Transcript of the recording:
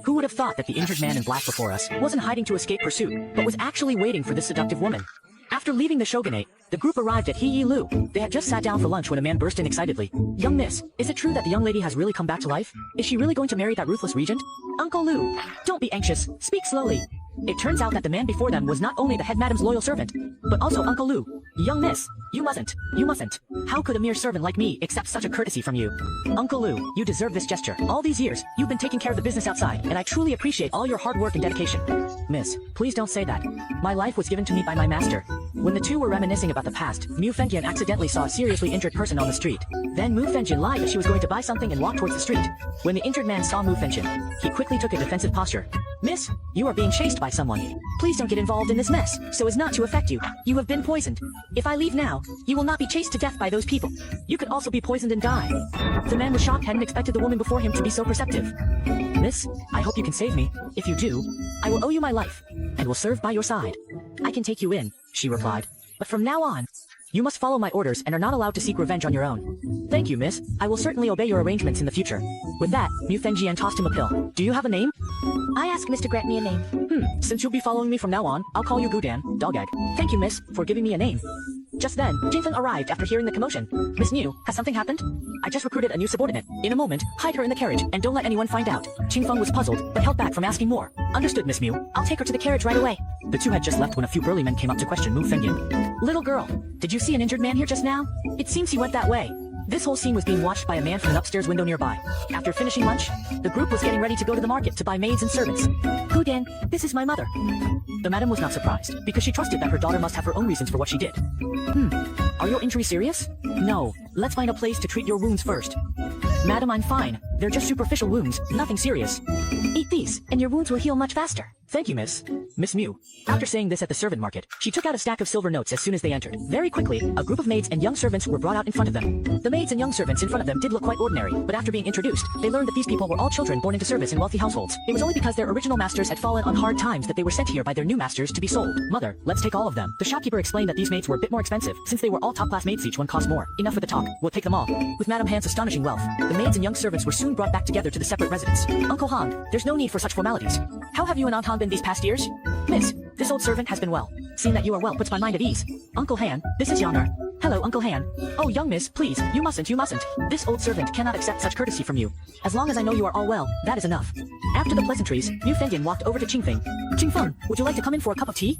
Who would have thought that the injured man in black before us wasn't hiding to escape pursuit, but was actually waiting for this seductive woman? After leaving the shogunate, the group arrived at Lu. They had just sat down for lunch when a man burst in excitedly. Young miss, is it true that the young lady has really come back to life? Is she really going to marry that ruthless regent? Uncle Lu, don't be anxious, speak slowly. It turns out that the man before them was not only the head madam's loyal servant, but also Uncle Lu. Young miss, you mustn't. How could a mere servant like me accept such a courtesy from you? Uncle Lu, you deserve this gesture. All these years, you've been taking care of the business outside, and I truly appreciate all your hard work and dedication. Miss, please don't say that. My life was given to me by my master. When the two were reminiscing about the past, Fengjian accidentally saw a seriously injured person on the street. Then Fengjian lied that she was going to buy something and walked towards the street. When the injured man saw Fengjian, he quickly took a defensive posture. Miss, you are being chased by someone. Please don't get involved in this mess, so as not to affect you. You have been poisoned. If I leave now, you will not be chased to death by those people. You could also be poisoned and die. The man was shocked, hadn't expected the woman before him to be so perceptive. Miss, I hope you can save me. If you do, I will owe you my life, and will serve by your side. I can take you in, she replied. But from now on, you must follow my orders and are not allowed to seek revenge on your own. Thank you, miss. I will certainly obey your arrangements in the future. With that, Fengjian tossed him a pill. Do you have a name? I ask Miss to grant me a name. Since you'll be following me from now on, I'll call you Gudan, dog egg. Thank you, miss, for giving me a name. Just then, Jingfeng arrived after hearing the commotion. Miss Niu, has something happened? I just recruited a new subordinate. In a moment, hide her in the carriage and don't let anyone find out. Jingfeng was puzzled, but held back from asking more. Understood, Miss Miu. I'll take her to the carriage right away. The two had just left when a few burly men came up to question Fengjian. Little girl, did you see an injured man here just now? It seems he went that way. This whole scene was being watched by a man from an upstairs window nearby. After finishing lunch, the group was getting ready to go to the market to buy maids and servants. Gudan, this is my mother. The madam was not surprised, because she trusted that her daughter must have her own reasons for what she did. Are your injuries serious? No, let's find a place to treat your wounds first. Madam, I'm fine. They're just superficial wounds, nothing serious. Eat these, and your wounds will heal much faster. Thank you, Miss Miu. After saying this at the servant market, she took out a stack of silver notes as soon as they entered. Very quickly, a group of maids and young servants were brought out in front of them. The maids and young servants in front of them did look quite ordinary, but after being introduced, they learned that these people were all children born into service in wealthy households. It was only because their original masters had fallen on hard times that they were sent here by their new masters to be sold. Mother, let's take all of them. The shopkeeper explained that these maids were a bit more expensive, since they were all top-class maids, each one cost more. Enough with the talk, we'll take them all. With Madame Han's astonishing wealth, the maids and young servants were soon brought back together to the separate residence. Uncle Han, there's no need for such formalities. How have you and Aunt Han been these past years? Miss, this old servant has been well. Seeing that you are well puts my mind at ease. Uncle Han, this is Yanar. Hello, Uncle Han. Oh, young miss, please, you mustn't. This old servant cannot accept such courtesy from you. As long as I know you are all well, that is enough. After the pleasantries, Fengjian walked over to Qingfeng. Qingfeng, would you like to come in for a cup of tea?